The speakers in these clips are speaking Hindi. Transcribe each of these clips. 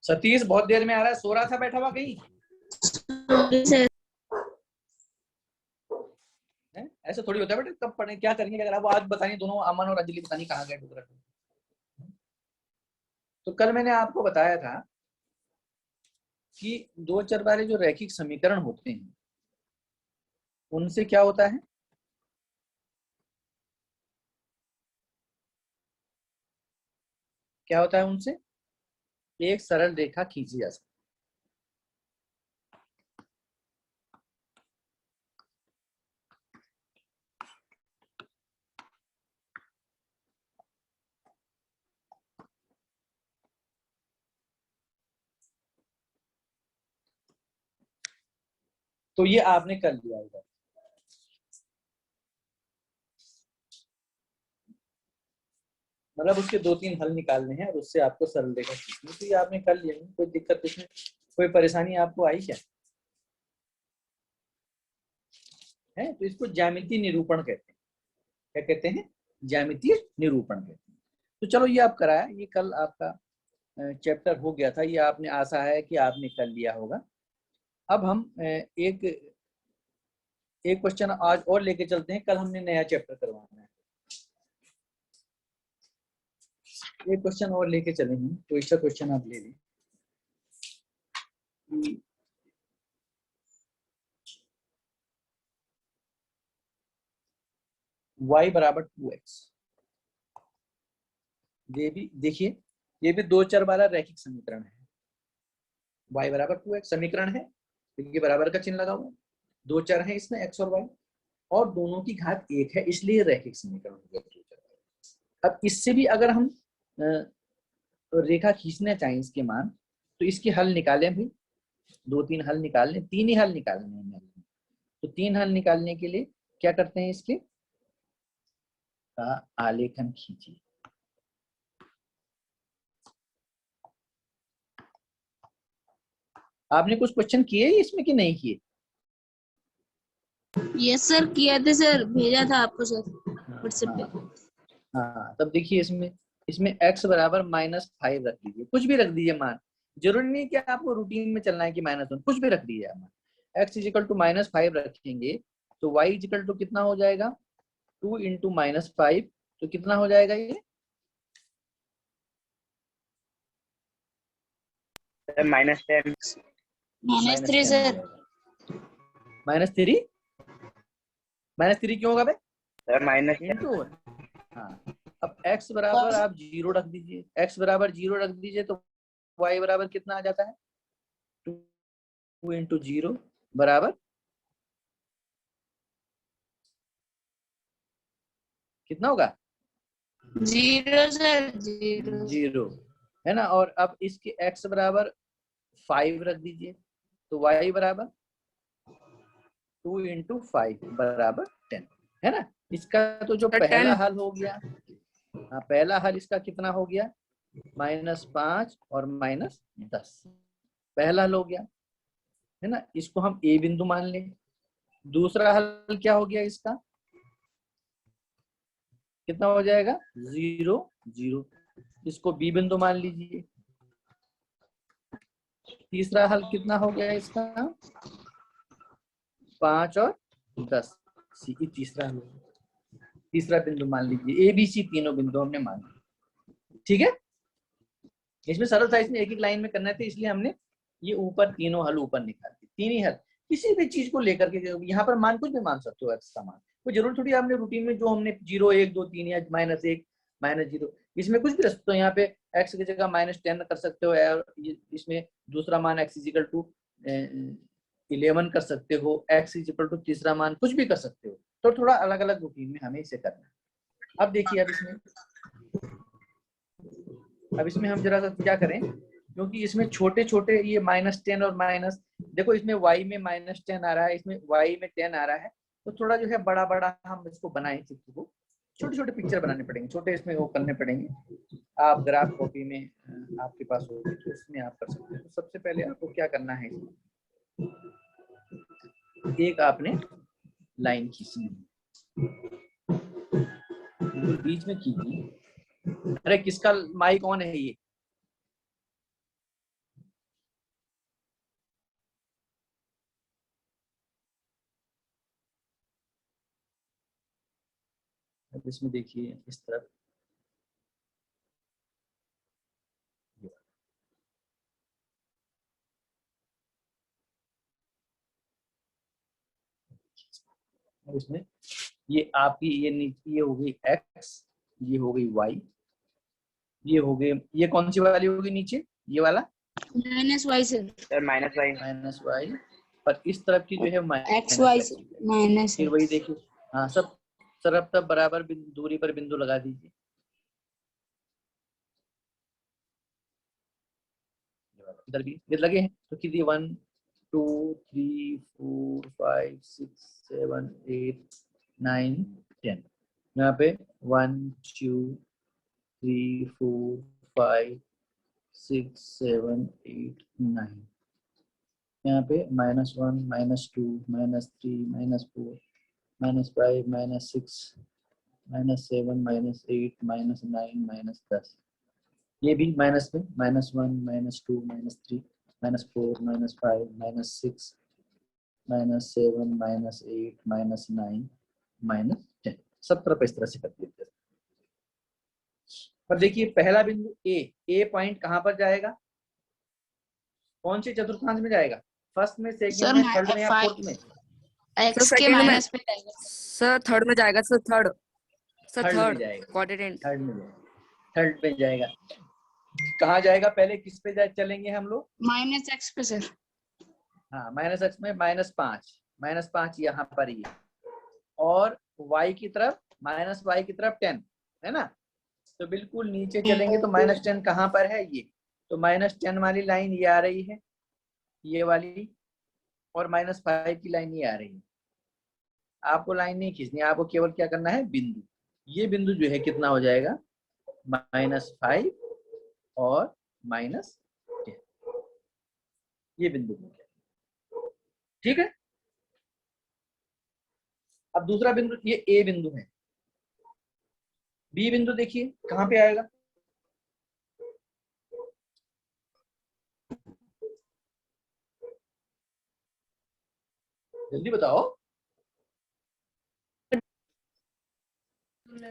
सतीश बहुत देर में आ रहा है, सो रहा था बैठा हुआ कहीं? ऐसा थोड़ी होता है बेटा, कब पढ़े क्या करेंगे, अगर आप आज बताइए दोनों अमन और अंजलि बतानी कहाँ गए डुगरा। तो कल मैंने आपको बताया था कि दो चर वाले जो रैखिक समीकरण होते हैं उनसे क्या होता है, क्या होता है उनसे, एक सरल रेखा खींची जा सकती है। तो ये आपने कर लिया होगा। मतलब उसके 2-3 हल निकालने हैं और उससे आपको सरल रेखा खींचनी, तो ये आपने कर लिया, कोई दिक्कत इसमें, कोई परेशानी आपको आई क्या है? तो इसको ज्यामितीय निरूपण कहते हैं। क्या कहते हैं? ज्यामितीय निरूपण कहते हैं। तो चलो ये आप कराया, ये कल आपका चैप्टर हो गया था, ये आपने, आशा है कि आपने कर लिया होगा। अब हम एक क्वेश्चन आज और लेके चलते हैं, कल हमने नया चैप्टर करवाना है। एक क्वेश्चन और लेके चले हम, तो इसका क्वेश्चन आप ले लें। y बराबर 2x, ये भी देखिए, ये भी दो चर वाला रैखिक समीकरण है। y बराबर 2x समीकरण है, क्योंकि बराबर का चिन्ह लगा हुआ है, दो चर हैं इसमें x और y, और दोनों की घात 1 है, इसलिए रैखिक समीकरण हो गया दो चर। अब इससे भी अगर हम रेखा खींचना चाहें इसके मान, तो इसके हल निकालें भी, 2-3 हल निकालने, 3 ही हल निकालने हैं। तो 3 हल निकालने के लिए क्या करते हैं, इसके का आलेखन खींचिए। आपने कुछ क्वेश्चन किए इसमें कि नहीं किए? यस सर, किया था सर, भेजा था आपको सर व्हाट्सएप पे। हाँ, तब देखिए इसमें x बराबर -5 रख दीजिए, कुछ भी रख दीजिए मान, जरूरी नहीं कि आपको रूटीन में चलना है कि -1, कुछ भी रख दीजिए आप। x इजिकल टू -5 रखेंगे तो y इजिकल टू कितना हो जाएगा, 2 इंटू -5, तो कितना हो जाएगा ये, -10 -3 सर, -3 क्यों होगा बे सर इंटू। हाँ, अब x बराबर आप 0 रख दीजिए, x बराबर 0 रख दीजिए तो y बराबर कितना आ जाता है, 2 इंटू 0 बराबर कितना होगा, 0 सर, 0 है ना। और अब इसके x बराबर 5 रख दीजिए तो y बराबर 2 इंटू 5 बराबर 10, है ना। इसका तो जो पहला हल हो गया, हाँ पहला हल इसका कितना हो गया, -5 और -10, पहला हल हो गया, है ना। इसको हम a बिंदु मान लें। दूसरा हल क्या हो गया इसका, कितना हो जाएगा, 0 0, इसको b बिंदु मान लीजिए। तीसरा हल कितना हो गया इसका, 5 और 10, तीसरा हल, तीसरा बिंदु मान लीजिए, ए बी सी तीनों बिंदु हमने मान लिए, ठीक है। इसमें सरल था, इसमें एक एक लाइन में करना था, इसलिए हमने ये ऊपर तीनों हल ऊपर निकाल दिए, तीन ही हल। किसी भी चीज को लेकर के यहाँ पर मान कुछ भी मान सकते हो, एक्स का मान कोई जरूर थोड़ी, आपने रूटीन में जो हमने 0 1 2 3 या -1 -0, इसमें कुछ भी रख सकते हो। यहाँ पे एक्स की जगह -10 कर सकते हो, और इसमें दूसरा मान x इजिकल टू 11 कर सकते हो, x इजिकल टू तीसरा मान कुछ भी कर सकते हो। तो थोड़ा अलग अलग रूटीन में हमें इसे करना है। अब देखिए, अब इसमें हम जरा सा क्या करें, क्योंकि इसमें छोटे छोटे ये -10 और माइनस, देखो इसमें y में -10 आ रहा है, इसमें y में 10 आ रहा है, तो थोड़ा जो है बड़ा बड़ा हम इसको बनाएं चित्र को, छोटे छोटे पिक्चर बनाने पड़ेंगे, छोटे इसमें वो करने पड़ेंगे। आप ग्राफ कॉपी में आपके पास होगी तो उसमें आप कर सकते हैं। तो सबसे पहले आपको क्या करना है, एक आपने लाइन खींचनी है, बीच में खींची। अरे किसका माइक ऑन है ये, अब इसमें देखिए इस तरफ अब इसमें ये आपकी ये हो गई x, ये हो गई y, ये हो गए, ये कौन सी वाली होगी नीचे, ये वाला -y sir, sir -y। -y, और इस तरफ की जो है xy -x। सर, माइनस फिर वही देखिए, हाँ सब तरफ तब बराबर दूरी पर बिंदु लगा दीजिए। इधर भी ये लगे हैं तो कितनी 1 2 3 4 5 6 7 8 9 10, यहाँ पे 1 2 3 4 5 6 7 8 9, यहाँ पे -1 -2 -3 -4 -5 -6 -7 -8 -9 -10, ये भी माइनस में -1 -2 -3 -4 -5 -6 -7 -8 -9 -10, सब तरफ इस तरह से कर देते हैं। पर देखिए पहला बिंदु ए पॉइंट कहां पर जाएगा, कौन से चतुर्थांश में जाएगा, फर्स्ट में, सर, सेकंड में, थर्ड में या फोर्थ में? x के सेकंड में। माइनस पे जाएगा। सर थर्ड में जाएगा सर, थर्ड। सर थर्ड में थर्ड जाएगा, क्वाड्रेंट। थर्ड में जाएगा, थर्ड में जाएगा। कहाँ जाएगा, पहले किस पे चलेंगे हम लोग, -x पे सर। हाँ -x में -5 यहाँ पर ही है, और y की तरफ -y की तरफ 10 है ना, तो बिल्कुल नीचे चलेंगे तो -10 कहाँ पर है, ये तो -10 वाली लाइन ये आ रही है, ये वाली, और -5 की लाइन ये आ रही है। आपको लाइन नहीं खींचनी, आपको केवल क्या करना है, बिंदु, ये बिंदु जो है कितना हो जाएगा, -5 और -10, ये बिंदु हो गया, ठीक है। अब दूसरा बिंदु, ये ए बिंदु है, बी बिंदु देखिए कहां पे आएगा, जल्दी बताओ।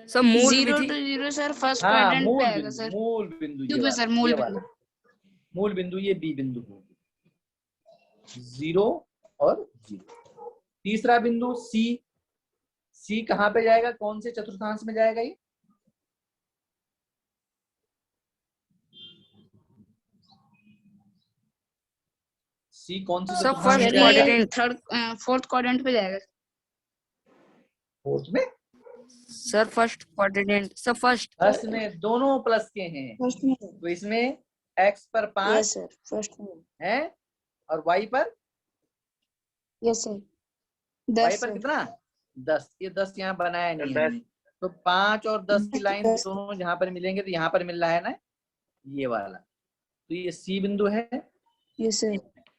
सर मूल 0 विधि। to 0 सर, फर्स्ट हाँ क्वाड्रेंट पे मूल आएगा बिंदु, सर। मूल बिंदु ये पे वाला, सर, मूल ये बिंदु। वाला मूल बिंदु, ये बी बिंदु होगी, 0 और 0। तीसरा बिंदु सी कहां पे जाएगा, कौन से चतुर्थांश में जाएगा ये, सी कौन से सर चतुर्थांश में फर्स्ट सर जाएगा, ये क्वाड्रेंट। फोर्थ क्वाड्रेंट पे जाएगा। फोर्थ में, sir first quadrant. Sir first. First में दोनों प्लस के हैं, फर्स्ट में तो इसमें x पर 5 यस सर, फर्स्ट में है, और y पर, यस सर, y 10 पर सर, कितना, 10, ये 10 यहाँ बनाया नहीं 10। हमने, तो 5 और 10 की लाइन 10 दोनों जहां पर मिलेंगे तो यहाँ पर मिल रहा है ना, ये वाला, तो ये सी बिंदु है, यस सर।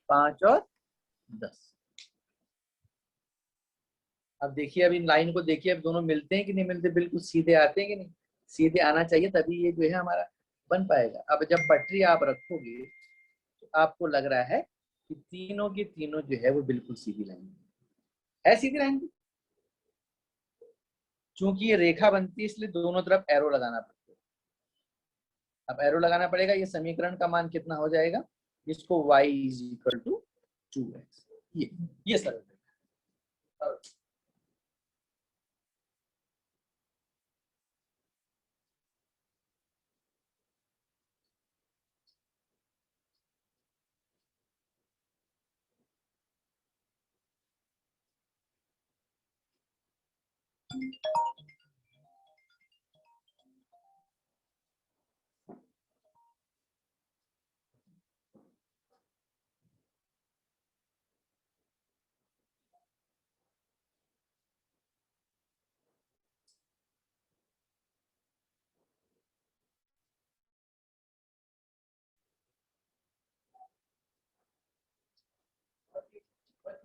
5 और 10। अब देखिए, अब इन लाइन को देखिए, अब दोनों मिलते हैं कि नहीं मिलते, बिल्कुल सीधे आते हैं कि नहीं, सीधे आना चाहिए, तभी ये जो है हमारा बन पाएगा। अब जब पटरी आप रखोगे तो आपको लग रहा है कि तीनों की तीनों जो है वो बिल्कुल सीधी लाइन है, सीधी लाइन। चूंकि ये रेखा बनती है इसलिए दोनों तरफ एरो लगाना पड़ता है। अब एरो लगाना पड़ेगा, ये समीकरण का मान कितना हो जाएगा, इसको y = 2x, ये सरल है।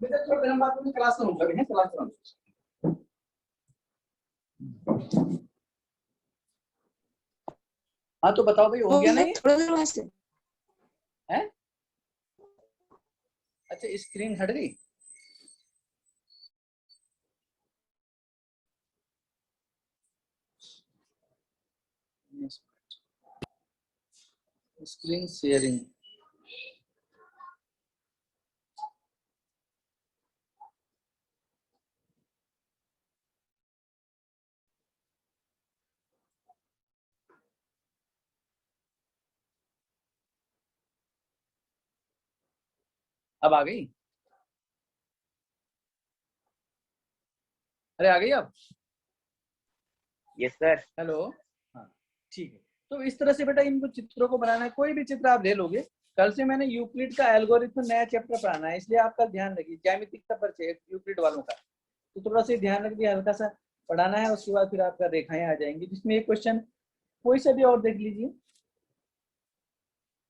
बेटा थोड़ा देर बाद में क्लास करूंगा, है क्लास करूंगा। हाँ तो बताओ भाई, हो गया ना ये, थोड़ा देर बाद से है? अच्छा स्क्रीन हट गई, स्क्रीन शेयरिंग, अब आ गई? अरे आ गई अब? Yes sir. हेलो, हाँ ठीक है। तो इस तरह से बेटा इनको चित्रों को बनाना है, कोई भी चित्र आप ले लोगे। कल से मैंने यूक्लिड का एल्गोरिथम नया चैप्टर पढ़ाना है, इसलिए आपका ध्यान रखिए, ज्यामिति का परिचय यूक्लिड वालों का, तो थोड़ा सा ध्यान रखिए, हल्का सा पढ़ाना है। उसके बाद फिर आपका रेखाएं आ जाएंगी, जिसमें एक क्वेश्चन कोई सा भी और देख लीजिए।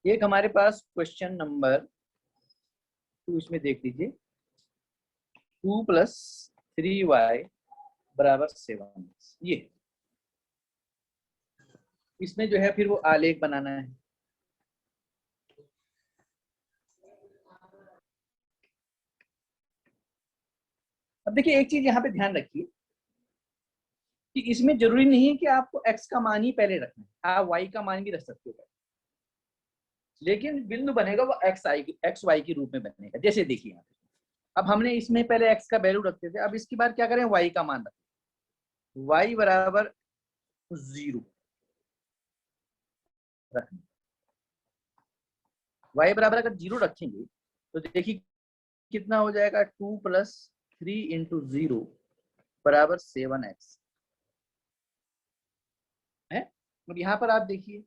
एक हमारे पास क्वेश्चन नंबर 2, इसमें देख लीजिए, 2 + 3y = 7। ये इसमें जो है फिर वो आलेख बनाना है। अब देखिए एक चीज यहाँ पे ध्यान रखिए कि इसमें जरूरी नहीं है कि आपको x का मान ही पहले रखना है, आप y का मान भी रख सकते हो, लेकिन बिंदु बनेगा वो एक्स वाई के रूप में बनेगा। जैसे देखिए यहाँ पे, अब हमने इसमें पहले x का वैल्यू रखते थे, अब इसके बाद क्या करें, y का मान रखें, y = 0 रखें। y बराबर अगर 0 रखेंगे तो देखिए कितना हो जाएगा, 2 + 3 × 0 = 7x है। अब यहाँ पर आप देखिए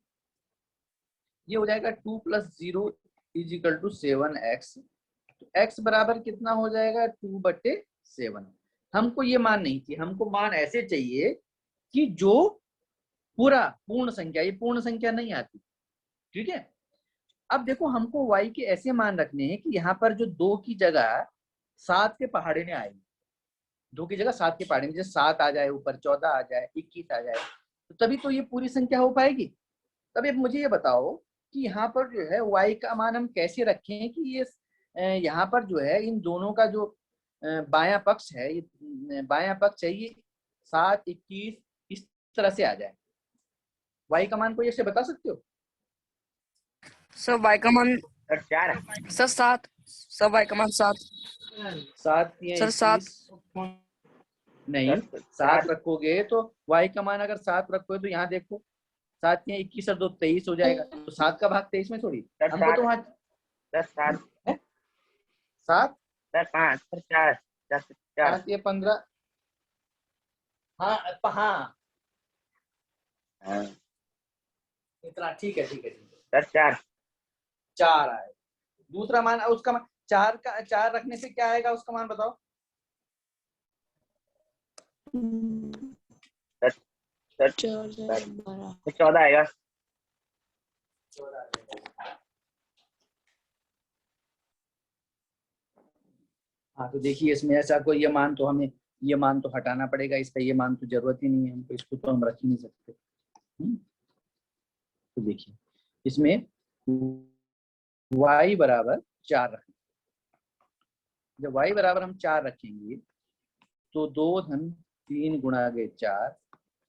ये हो जाएगा 2 + 0 = 7x। तो x बराबर कितना हो जाएगा, 2/7। हमको ये मान नहीं चाहिए, हमको मान ऐसे चाहिए कि जो पूर्ण संख्या, ये पूर्ण संख्या नहीं आती, ठीक है। अब देखो हमको y के ऐसे मान रखने हैं कि यहाँ पर जो 2 की जगह 7 के पहाड़े में आएगी, 2 की जगह 7 के पहाड़े में, जैसे 7 आ जाए, ऊपर 14 आ जाए, 21 आ जाए, तो तभी तो ये पूरी संख्या हो पाएगी। तभी मुझे ये बताओ कि यहाँ पर जो है y का मान हम कैसे रखें कि ये यहाँ पर जो है इन दोनों का जो बायां पक्ष है, ये बायां पक्ष है, ये 7, 21 इस तरह से आ जाए। y का मान कोई ऐसे बता सकते हो? सर y का मान सर 4 सर 7। सर y का मान 7। 7 या सर 7। 21 नहीं, 7 रखोगे तो y का मान अगर 7 रखोगे तो यहाँ देखो 7 या 21 और 2 23 हो जाएगा, तो 7 का भाग 23 में थोड़ी, सर हमको तो 7 वहाँ सर 7 7 सर 5 सर 4 4 4 7 या 15, हाँ हाँ हाँ, इतना, ठीक है ठीक है ठीक सर है, 4 4 आए। दूसरा मान, उसका मान 4 रखने से क्या आएगा, उसका मान बताओ। सर 14 आएगा। हाँ तो देखिए इसमें ऐसा कोई ये मान तो हमें, ये मान तो हटाना पड़ेगा, इसका ये मान तो जरूरत ही नहीं है हमको, इसको तो हम रख ही नहीं सकते। तो देखिए इसमें y = 4 रखें, जब y बराबर हम 4 रखेंगे तो 2 × 3 × 4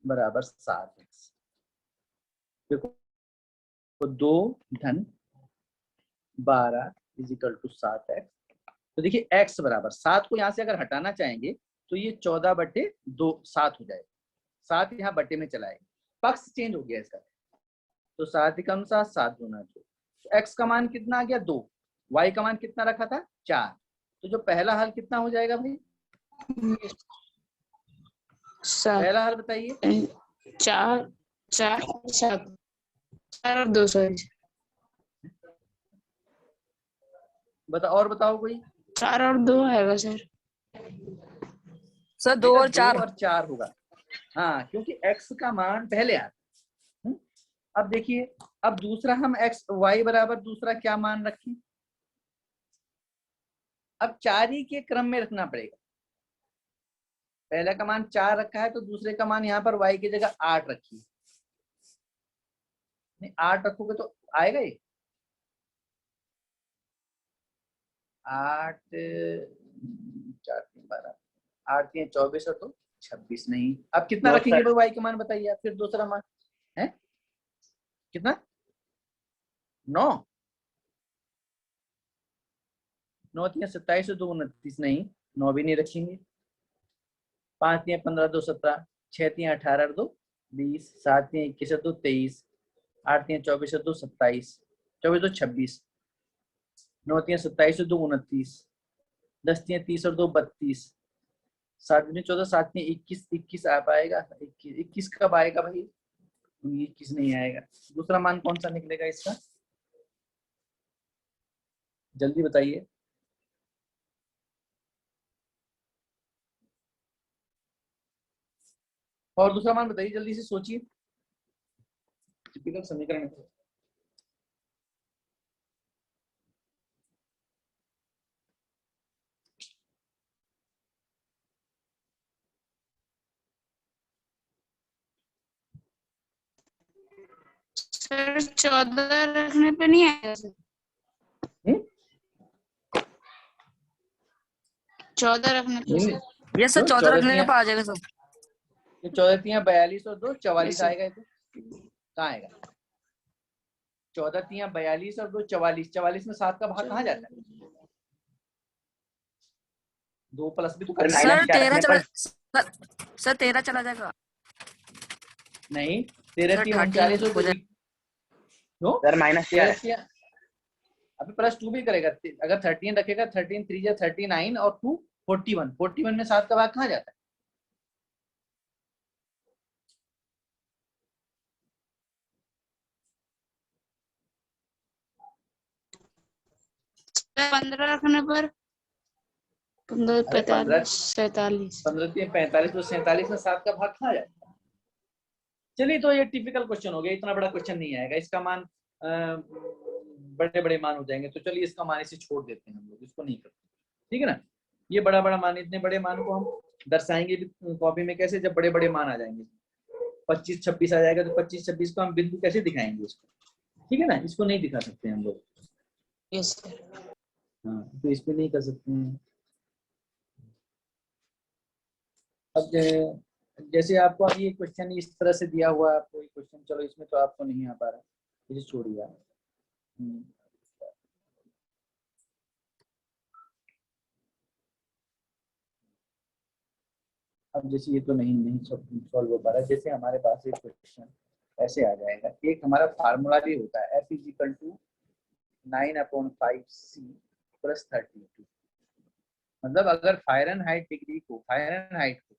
= 7x। देखो तो 2 × 12 = 7x। तो देखिए x बराबर 7 को यहाँ से अगर हटाना चाहेंगे तो ये 14/2 7 हो जाएगा, 7 यहाँ बटे में चला आएगा, पक्ष चेंज हो गया इसका, तो 7 × 7 7 × 2, तो x का मान कितना आ गया 2, y का मान कितना रखा था 4, तो जो पहला हल कितना हो जाएगा भाई, पहला हल बताइए। 4 4 7 4 और 2 सॉरी और बताओ कोई। 4 और 2 आएगा सर। सर 2 और 4। 2 और 4 होगा, हाँ क्योंकि x का मान पहले आता है। अब देखिए, अब दूसरा हम y बराबर दूसरा क्या मान रखें, अब 4 ही के क्रम में रखना पड़ेगा, पहला का मान 4 रखा है तो दूसरे का मान यहाँ पर y की जगह 8 रखिए, नहीं 8 रखोगे तो आएगा ये 8 4 3 12 8 3 24 और तो 26 नहीं। अब कितना नो रखेंगे सर। भाई y का मान बताइए आप, फिर दूसरा मान है कितना 9 9 3 27 और 2 29 नहीं 9 भी नहीं रखेंगे 5 3 15 2 17 6 3 18 और 2 20 7 3 21 और 2 23 8 3 24 और 2 27 24 2 26 9 3 27 और 2 29 10 3 30 और 2 32 7 3 14 7 3 21 21 आ पाएगा 21 कब आएगा भाई 21 नहीं आएगा दूसरा मान कौन सा निकलेगा इसका जल्दी बताइए और दूसरा मान बताइए जल्दी से सोचिए टिपिकल समीकरण है सर 14 रखने पे नहीं आएगा सर 14 रखने पे सर ये सर क्यों? 14 रखने 14 के पास आ जाएगा सर ये 14 3 42 और 2 44 Yes, sir. आएगा ये तो कहाँ आएगा 14 3 42 और 2 44 44 में 7 का भाग कहाँ जाता है 2 प्लस भी तो और करना है सर माइनस 13 4 रखने चला सर 13 चला जाएगा नहीं 13 सर 3 13 39 हो जाए क्यों सर माइनस 4 13 अभी प्लस 2 भी करेगा अगर 13 रखेगा 13 3 या 39 और 2 41 41 में 7 का भाग कहाँ जाता है 15 रखने पर 15 अरे 45 47 15 3 45 तो 47 में 7 का भाग कहाँ जाता है चलिए तो ये टिपिकल क्वेश्चन हो गया इतना बड़ा क्वेश्चन नहीं आएगा इसका मान बड़े बड़े मान हो जाएंगे तो चलिए इसका मान इसे छोड़ देते हैं हम लोग इसको नहीं करते ठीक है ना ये बड़ा बड़ा मान इतने बड़े मान को हम दर्शाएंगे भी कॉपी में कैसे जब बड़े बड़े मान आ जाएंगे 25 26 आ जाएगा तो 25 26 को हम बिंदु कैसे दिखाएंगे इसको ठीक है ना इसको नहीं दिखा सकते हम लोग यस सर हाँ तो इस पे नहीं कर सकते हैं अब जैसे आपको अब ये क्वेश्चन इस तरह से दिया हुआ है आपको ये क्वेश्चन चलो इसमें तो आपको नहीं आ पा रहा इसे छोड़िए आप अब जैसे ये तो नहीं सॉल्व हो पा रहा जैसे हमारे पास एक क्वेश्चन ऐसे आ जाएगा एक हमारा फार्मूला भी होता है F इज 9/5C + 32 मतलब अगर फारेनहाइट डिग्री को फारेनहाइट को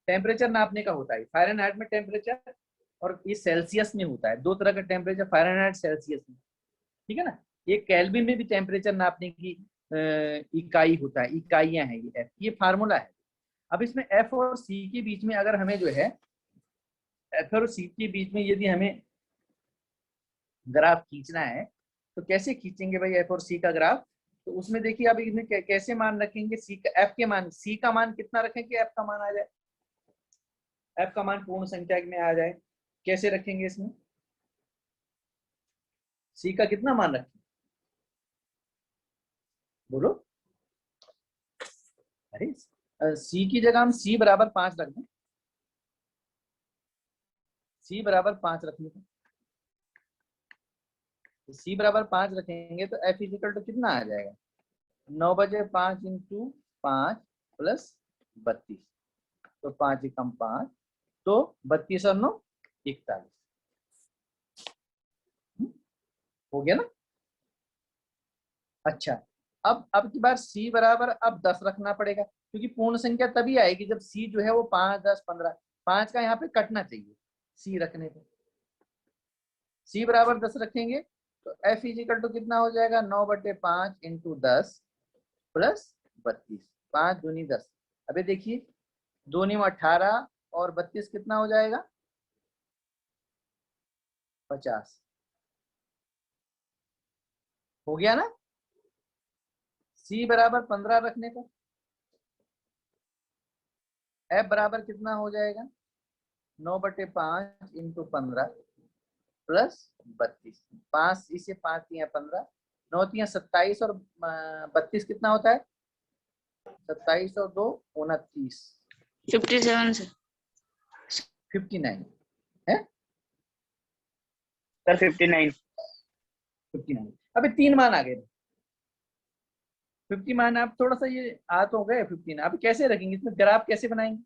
टेम्परेचर नापने का होता है फारेनहाइट में टेम्परेचर और ये सेल्सियस में होता है दो तरह का टेम्परेचर फारेनहाइट सेल्सियस में ठीक है ना ये केल्विन में भी टेम्परेचर नापने की इकाई होता है इकाइयां हैं ये F ये फार्मूला है अब इसमें F और C के बीच में अगर हमें जो है F और C के बीच में यदि हमें ग्राफ खींचना है तो कैसे खींचेंगे भाई F और C का ग्राफ तो उसमें देखिए अब इसमें कैसे मान रखेंगे C का F के मान C का मान कितना रखें कि F का मान आ जाए F का मान पूर्ण संख्या में आ जाए कैसे रखेंगे इसमें C का कितना मान रखें बोलो अरे C की जगह हम C बराबर 5 रख दें C बराबर 5 रखने को C बराबर 5 रखेंगे तो F इजिकल टू कितना आ जाएगा 9 बजे 5 × 5 + 32 तो 5 × 5 तो 32 और 9 41 हो गया ना अच्छा अब की बार C बराबर अब 10 रखना पड़ेगा क्योंकि पूर्ण संख्या तभी आएगी जब C जो है वो 5 10 15 5 का यहाँ पे कटना चाहिए C रखने पे C बराबर 10 रखेंगे तो F इजिकल टू कितना हो जाएगा 9/5 × 10 + 32 5 दूनी 10 अबे देखिए 2 × 18 और 32 कितना हो जाएगा 50 हो गया ना C बराबर 15 रखने का F बराबर कितना हो जाएगा 9/5 × 15 + 32 5 इसे 5 × 15 9 × 27 और 32 कितना होता है 27 और 2 29 57 सर 59 है सर 59। 59। अभी 3 मान आ गए। 50 मान आप थोड़ा सा ये आ तो गए 15। अब कैसे रखेंगे, इसमें ग्राफ कैसे बनाएंगे?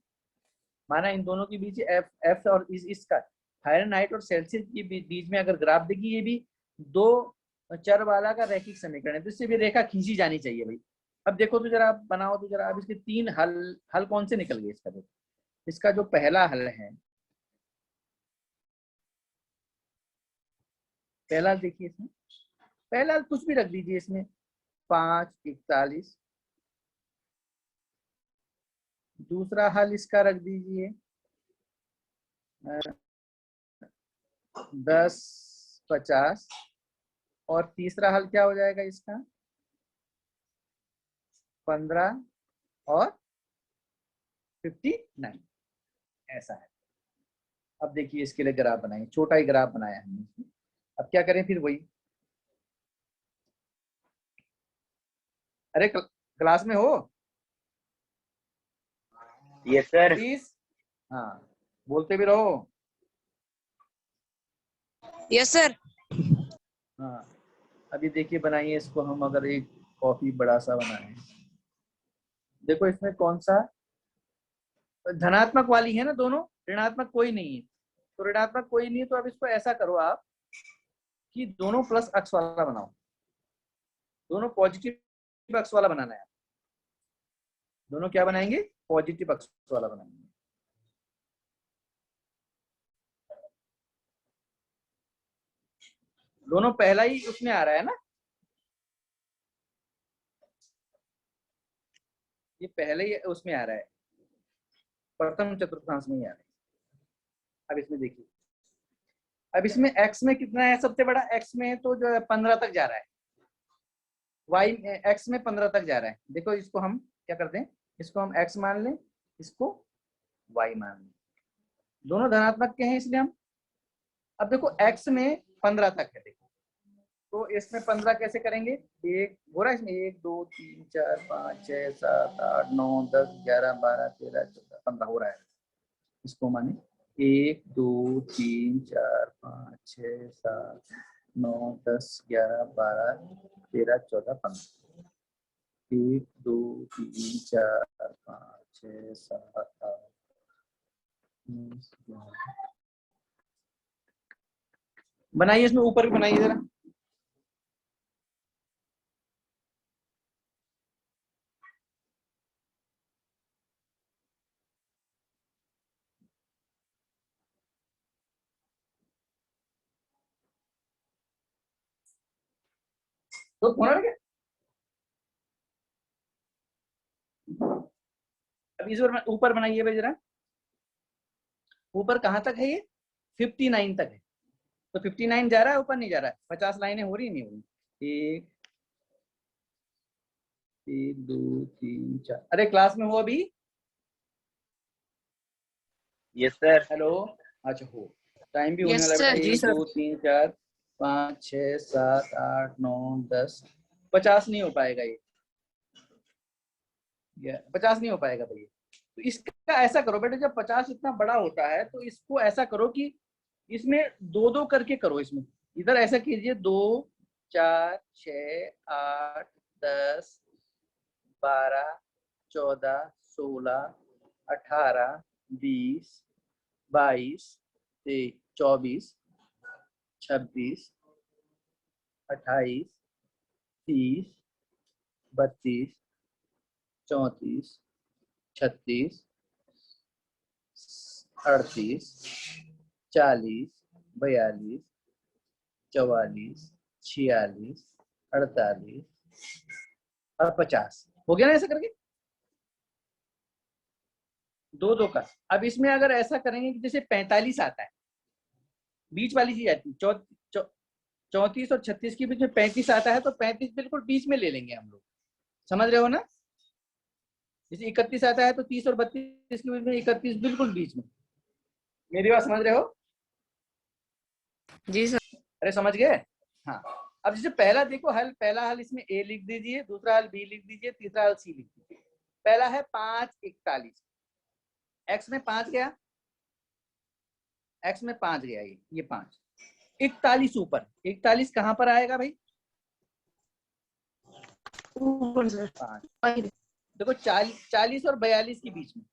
माना इन दोनों के बीच एफ एफ और इसका फारेनहाइट और सेल्सियस के बीच में अगर ग्राफ देखिए, ये भी 2 चर वाला का रैखिक समीकरण है, तो इससे भी रेखा खींची जानी चाहिए भाई। अब देखो तो जरा आप बनाओ तो जरा, अब इसके 3 हल हल कौन से निकल गए इसका? देखो इसका जो पहला हल है, पहला देखिए इसमें, पहला हल कुछ भी रख दीजिए इसमें, 5 41। दूसरा हल इसका रख दीजिए 10 50। और तीसरा हल क्या हो जाएगा इसका? 15 और 59। ऐसा है। अब देखिए इसके लिए ग्राफ बनाएंगे, छोटा ही ग्राफ बनाया हमने इसमें। अब क्या करें फिर वही, अरे क्लास में हो? Yes sir. प्लीज, हाँ बोलते भी रहो। Yes sir. हाँ अभी देखिए बनाइए इसको हम, अगर एक कॉपी बड़ा सा बनाए, देखो इसमें कौन सा धनात्मक वाली है ना दोनों, ऋणात्मक कोई नहीं है। तो ऋणात्मक कोई नहीं है, तो अब इसको ऐसा करो आप कि दोनों प्लस अक्ष वाला बनाओ, दोनों पॉजिटिव अक्ष वाला बनाना है। दोनों क्या बनाएंगे? पॉजिटिव अक्ष वाला बनाएंगे। दोनों पहला ही उसमें आ रहा है ना, ये पहले ही उसमें आ रहा है, प्रथम चतुर्थांश में ही आ रहा है। अब इसमें देखिए, अब इसमें x में कितना है सबसे बड़ा? x में तो जो है 15 तक जा रहा है, y x में 15 तक जा रहा है। देखो इसको हम क्या करते हैं, इसको हम x मान लें, इसको y मान लें, दोनों धनात्मक के हैं इसलिए हम। अब देखो x में 15 तक है, देखो तो इसमें 15 कैसे करेंगे? एक हो रहा है इसमें 1 2 3 4 5 6 7 8 9 10 11 12 13 14 15 हो रहा है। इसको माने 1 2 3 4 5 6 7 9 10 11 12 13 14 15। 1 2 3 4 5 6 7 8 बनाइए, इसमें ऊपर भी बनाइए जरा। तो होना क्या? अब इस बार ऊपर बनाइए भाई जरा। ऊपर कहाँ तक है ये? 59 तक है। तो 59 जा रहा है, ऊपर नहीं जा रहा है। 50 लाइनें हो रही नहीं हो रही? 1 1 2 3 4। अरे क्लास में हो अभी? Yes sir. हेलो, अच्छा हो, टाइम भी होने यस वाला है सर। बेटा। जी 1 सर। 2 3 4 5 6 7 8 9 10। 50 नहीं हो पाएगा ये 50 नहीं हो पाएगा भैया। तो इसका ऐसा करो बेटा, जब 50 इतना बड़ा होता है तो इसको ऐसा करो कि इसमें 2 2 करके करो। इसमें इधर ऐसा कीजिए 2 4 6 8 10 12 14 16 18 20 22 24 26 28 30 32 34 36 38 40 42 44 46 48 और 50 हो गया ना ऐसा करके? 2 2 का। अब इसमें अगर ऐसा करेंगे कि जैसे 45 आता है, बीच वाली चीज आती है, 34 और 36 के बीच में 35 आता है, तो 35 बिल्कुल बीच में ले लेंगे हम लोग। समझ रहे हो ना? जैसे 31 आता है तो 30 और 32 के बीच में 31 बिल्कुल बीच में। मेरी बात समझ रहे हो? जी सर। अरे समझ गए? हाँ। अब जैसे पहला देखो हल, पहला हल इसमें ए लिख दीजिए, दूसरा हल बी लिख दीजिए, तीसरा हल सी लिख दीजिए। पहला है 5 41, एक्स में 5 गया, x में 5 गया, ये 5, 41 ऊपर, 41 कहाँ पर आएगा भाई? ऊपर सर। 5, देखो 40 और 42 के बीच में,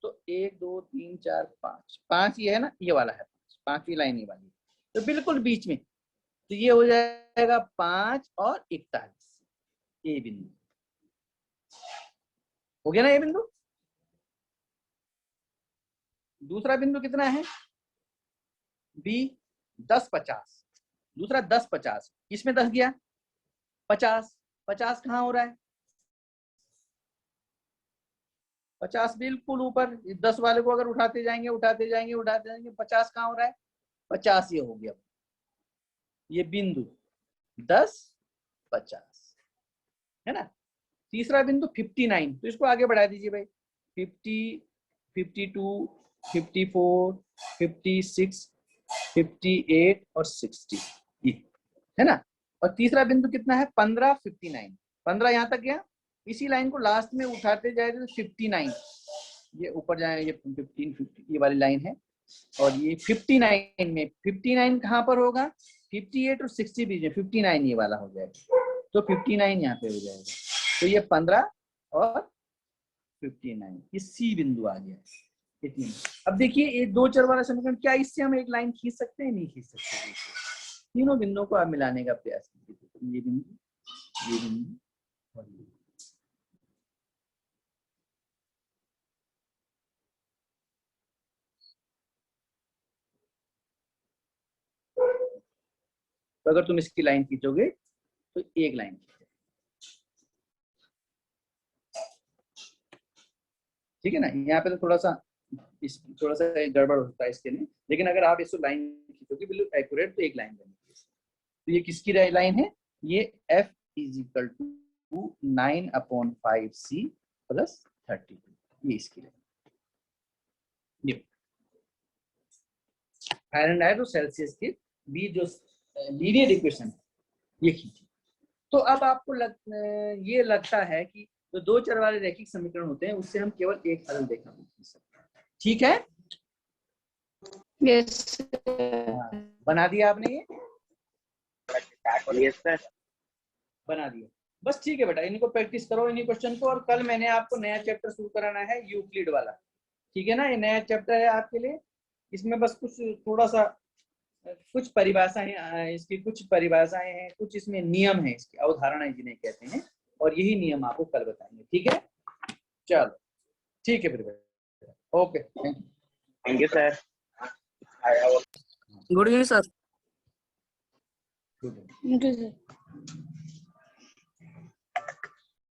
तो 1 2 3 4 5, 5 ये है ना, ये वाला है 5वीं लाइन ये वाली, तो बिल्कुल बीच में, तो ये हो जाएगा 5 और 41, ए बिंदु हो गया ना, ये बिंदु। दूसरा बिंदु कितना है? बी 10 50, दूसरा 10 50, इसमें 10 गया, 50, 50 कहाँ हो रहा है? 50 बिल्कुल ऊपर, 10 वाले को अगर उठाते जाएंगे उठाते जाएंगे उठाते जाएंगे, 50 कहाँ हो रहा है? 50 ये हो गया, ये बिंदु 10 50 है ना। तीसरा बिंदु 59, तो इसको आगे बढ़ा दीजिए भाई, 50 52 54 56 58 और 60 ये है ना। और तीसरा बिंदु कितना है? 15 59, 15 यहाँ तक गया, इसी लाइन को लास्ट में उठाते जाए तो 59, ये ऊपर जाए, ये 15 50 ये वाली लाइन है, और ये 59 में 59 कहाँ पर होगा? 58 और 60 बीच में 59 ये वाला हो जाएगा, तो 59 यहाँ पे हो जाएगा, तो ये 15 और 59, ये सी बिंदु आ गया इतनी। अब देखिए ये दो चर वाला समीकरण, क्या इससे हम एक लाइन खींच सकते हैं? नहीं खींच सकते। तीनों बिंदुओं को आप मिलाने का प्रयास कीजिए, ये बिंदु ये बिंदु और ये। तो अगर तुम इसकी लाइन खींचोगे तो एक लाइन खींचोगे, ठीक है ना। यहाँ पे तो थोड़ा सा गड़बड़ होता है इसके लिए, लेकिन अगर आप इसको लाइन खींचोगे बिल्कुल एक्यूरेट, तो एक लाइन बनेगी। तो ये किसकी लाइन है? ये F = 9/5C + 32, ये इसकी लाइन। ये फारेनहाइट और सेल्सियस के बीच जो लीनियर इक्वेशन ये खींची। तो अब आपको ये लगता है कि जो दो चर वाले रैखिक समीकरण होते हैं उससे हम केवल एक हल देखा सकते हैं, ठीक है। यस बना दिया आपने? ये यस सर। बना दिया, बस ठीक है बेटा, इनको प्रैक्टिस करो इन्हीं क्वेश्चन को। और कल मैंने आपको नया चैप्टर शुरू कराना है, यूक्लिड वाला, ठीक है ना। ये नया चैप्टर है आपके लिए, इसमें बस कुछ थोड़ा सा कुछ परिभाषाएं, इसकी कुछ परिभाषाएं हैं, कुछ इसमें नियम है, इसकी अवधारणाएं जिन्हें कहते हैं, और यही नियम आपको कल बताएंगे, ठीक है। चलो ठीक है फिर, okay, thank you sir. Good evening sir. Good. Sir.